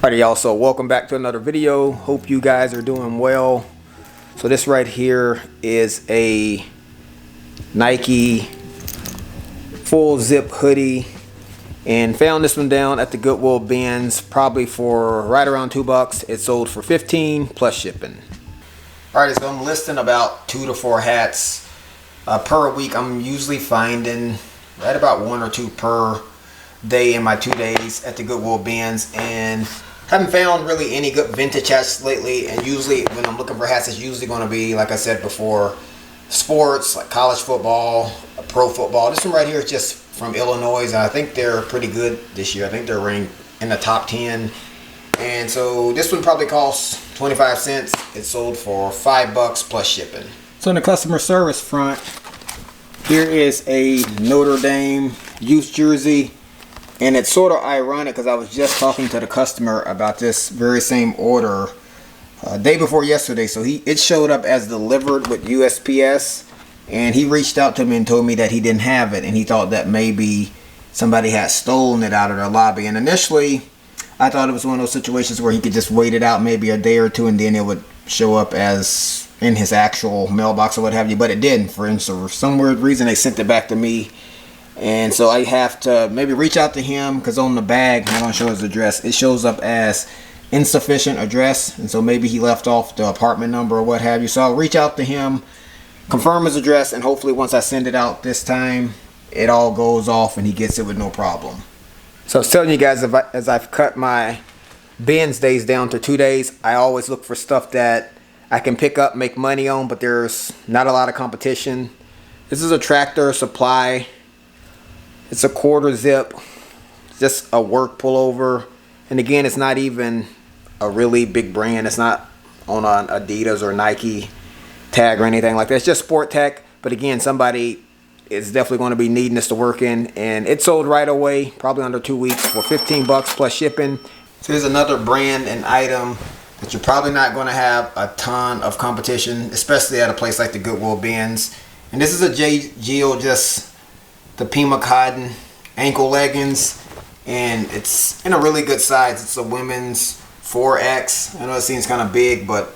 Alrighty y'all, so welcome back to another video. Hope you guys are doing well. So this right here is a Nike full zip hoodie, and found this one down at the Goodwill bins probably for right around $2. It sold for 15 plus shipping. Alright, so I'm listing about 2 to 4 hats per week. I'm usually finding right about 1 or 2 per day in my 2 days at the Goodwill bins, and haven't found really any good vintage hats lately. And usually when I'm looking for hats, it's usually going to be, like I said before, sports like college football, pro football. This one right here is just from Illinois, and I think they're pretty good this year. I think they're ranked in the top 10, and so this one probably costs 25 cents. It sold for $5 plus shipping. So in the customer service front, here is a Notre Dame youth jersey. And it's sort of ironic because I was just talking to the customer about this very same order day before yesterday. So it showed up as delivered with USPS, and he reached out to me and told me that he didn't have it, and he thought that maybe somebody had stolen it out of their lobby. And initially I thought it was one of those situations where he could just wait it out maybe a day or two and then it would show up as in his actual mailbox or what have you, but it didn't. For some weird reason they sent it back to me. And so I have to maybe reach out to him, because on the bag, I'm going to show his address, it shows up as insufficient address, and so maybe he left off the apartment number or what have you. So I'll reach out to him, confirm his address, and hopefully once I send it out this time, it all goes off and he gets it with no problem. So I was telling you guys, as I've cut my bins days down to 2 days, I always look for stuff that I can pick up, make money on, but there's not a lot of competition. This is a Tractor Supply. It's a quarter zip, just a work pullover, and again, it's not even a really big brand. It's not on an Adidas or Nike tag or anything like that. It's just Sport Tech, but again, somebody is definitely going to be needing this to work in, and it sold right away, probably under 2 weeks, for $15 plus shipping. So here's another brand and item that you're probably not going to have a ton of competition, especially at a place like the Goodwill bins. And this is a JGO, just the Pima cotton ankle leggings, and it's in a really good size. It's a women's 4X. I know it seems kind of big, but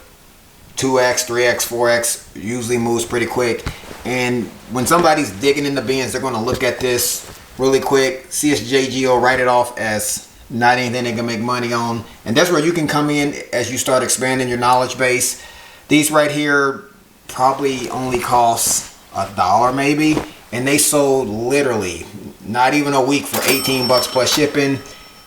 2X, 3X, 4X usually moves pretty quick. And when somebody's digging in the bins, they're going to look at this really quick, see it's JGO, write it off as not anything they can make money on. And that's where you can come in as you start expanding your knowledge base. These right here probably only cost $1 maybe, and they sold literally not even a week for $18 plus shipping.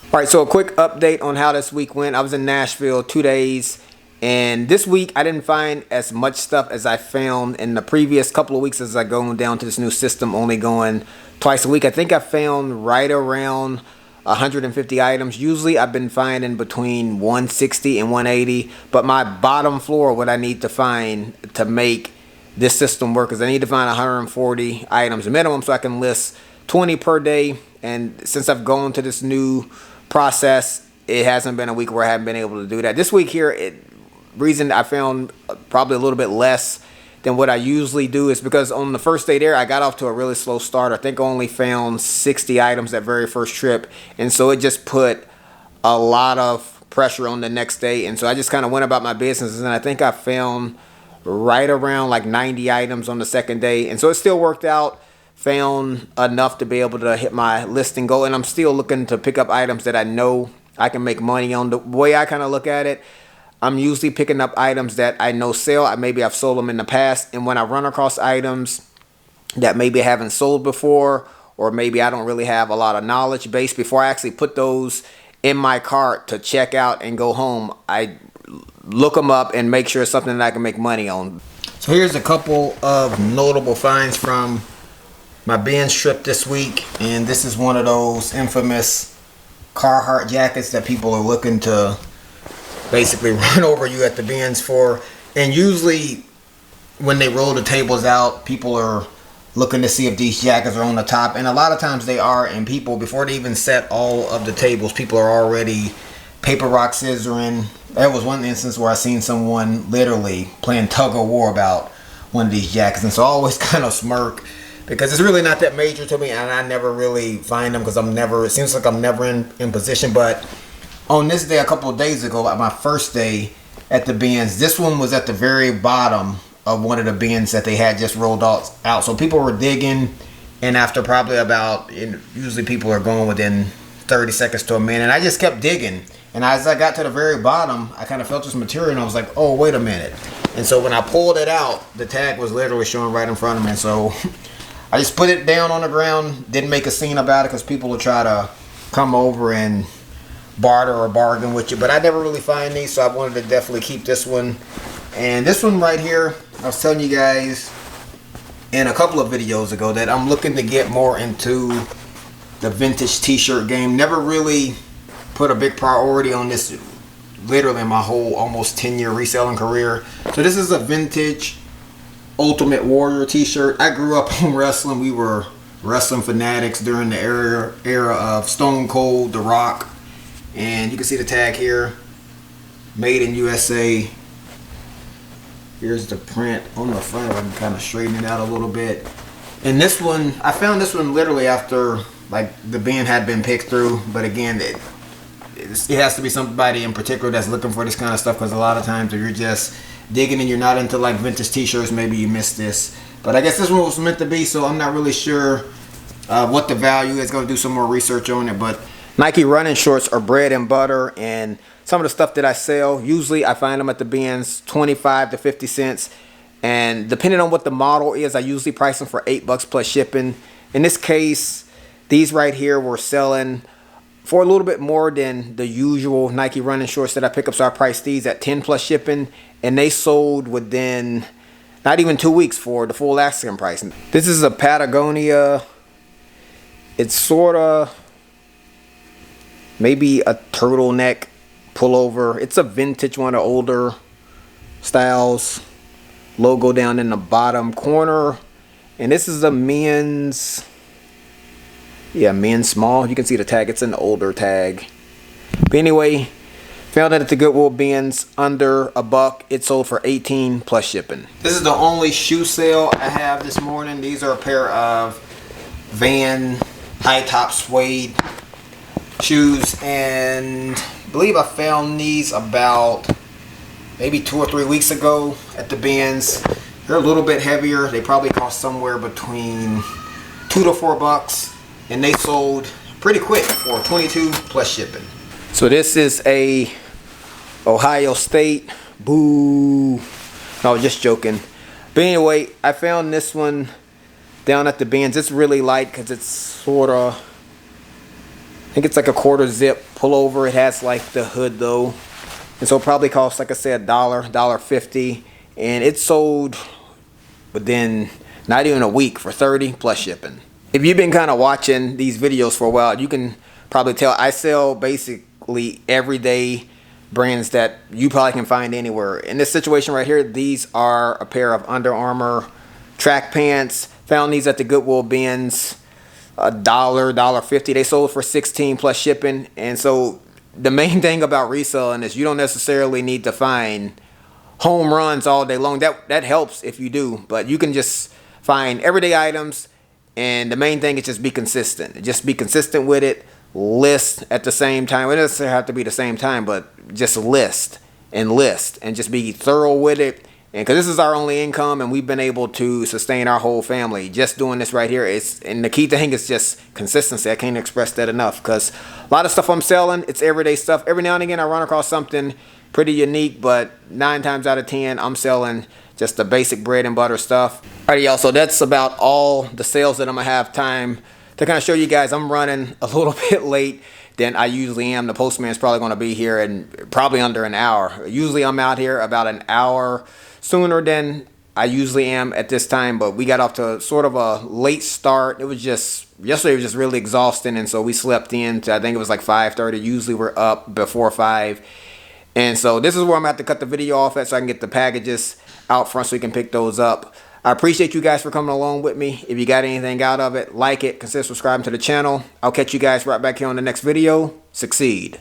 Alright, so a quick update on how this week went. I was in Nashville 2 days, and this week I didn't find as much stuff as I found in the previous couple of weeks as I go down to this new system, only going twice a week. I think I found right around 150 items. Usually I've been finding between 160 and 180, but my bottom floor, what I need to find to make this system work, is I need to find 140 items minimum so I can list 20 per day. And since I've gone to this new process, it hasn't been a week where I haven't been able to do that. This week here, reason I found probably a little bit less than what I usually do is because on the first day there, I got off to a really slow start. I think I only found 60 items that very first trip, and so it just put a lot of pressure on the next day. And so I just kind of went about my business, and I think I found right around like 90 items on the second day, and so it still worked out. Found enough to be able to hit my listing goal, and I'm still looking to pick up items that I know I can make money on. The way I kind of look at it, I'm usually picking up items that I know sell. Maybe I've sold them in the past, and when I run across items that maybe I haven't sold before, or maybe I don't really have a lot of knowledge base, before I actually put those in my cart to check out and go home, I look them up and make sure it's something that I can make money on. So here's a couple of notable finds from my bins trip this week, and this is one of those infamous Carhartt jackets that people are looking to basically run over you at the bins for. And usually when they roll the tables out, people are looking to see if these jackets are on the top, and a lot of times they are, and people, before they even set all of the tables, people are already paper rock scissoring. There was one instance where I seen someone literally playing tug of war about one of these jackets, and so I always kind of smirk because it's really not that major to me, and I never really find them because it seems like I'm never in position. But on this day a couple of days ago, like my first day at the bins, this one was at the very bottom of one of the bins that they had just rolled out. So people were digging, and after probably about, usually people are going within 30 seconds to a minute, and I just kept digging. And as I got to the very bottom, I kind of felt this material, and I was like, oh, wait a minute. And so when I pulled it out, the tag was literally showing right in front of me. So I just put it down on the ground, didn't make a scene about it, because people will try to come over and barter or bargain with you. But I never really find these, so I wanted to definitely keep this one. And this one right here, I was telling you guys in a couple of videos ago that I'm looking to get more into the vintage t-shirt game. Never really put a big priority on this literally in my whole almost 10-year reselling career. So this is a vintage Ultimate Warrior t-shirt. I grew up on wrestling. We were wrestling fanatics during the era of Stone Cold, The Rock. And you can see the tag here, made in USA. Here's the print on the front. I can kind of straighten it out a little bit. And this one, I found this one literally after like the bin had been picked through. But again, it has to be somebody in particular that's looking for this kind of stuff, because a lot of times if you're just digging and you're not into like vintage t-shirts, maybe you missed this. But I guess this one was meant to be, so I'm not really sure what the value is. Going to do some more research on it. But Nike running shorts are bread and butter, and some of the stuff that I sell, usually I find them at the bins 25 to 50 cents. And depending on what the model is, I usually price them for $8 plus shipping. In this case, these right here were selling for a little bit more than the usual Nike running shorts that I pick up. So I priced these at 10 plus shipping, and they sold within not even 2 weeks for the full asking price. This is a Patagonia. It's sort of maybe a turtleneck pullover. It's a vintage one of older styles. Logo down in the bottom corner. And this is a men's, men's small. You can see the tag. It's an older tag. But anyway, found it at the Goodwill bins under $1. It sold for 18 plus shipping. This is the only shoe sale I have this morning. These are a pair of Van high top suede shoes, and I believe I found these about maybe 2 or 3 weeks ago at the bins. They're a little bit heavier. They probably cost somewhere between $2 to $4, and they sold pretty quick for 22 plus shipping. So this is a Ohio State. Boo. No, just joking. But anyway, I found this one down at the bins. It's really light because it's sort of, I think it's like a quarter zip pullover. It has like the hood though. And so it probably costs, like I said, $1.50. And it sold within not even a week for 30 plus shipping. If you've been kind of watching these videos for a while, you can probably tell I sell basically everyday brands that you probably can find anywhere. In this situation right here, these are a pair of Under Armour track pants. Found these at the Goodwill bins. $1.50. They sold for 16 plus shipping. And so the main thing about reselling is you don't necessarily need to find home runs all day long. That helps if you do, but you can just find everyday items, and the main thing is just be consistent. Just be consistent with it. List at the same time. It doesn't have to be the same time, but just list and just be thorough with it. And because this is our only income, and we've been able to sustain our whole family just doing this right here. And the key thing is just consistency. I can't express that enough, because a lot of stuff I'm selling, it's everyday stuff. Every now and again I run across something pretty unique, but 9 times out of 10 I'm selling just the basic bread and butter stuff. Alright, y'all, so that's about all the sales that I'm gonna have time to kind of show you guys. I'm running a little bit late than I usually am. The postman's probably going to be here in probably under an hour. Usually I'm out here about an hour sooner than I usually am at this time, but we got off to sort of a late start. It was just, yesterday was just really exhausting, and so we slept in to, I think it was like 5:30. Usually we're up before 5. And so this is where I'm going to have to cut the video off at, so I can get the packages out front so we can pick those up. I appreciate you guys for coming along with me. If you got anything out of it, like it, consider subscribing to the channel. I'll catch you guys right back here on the next video. Succeed.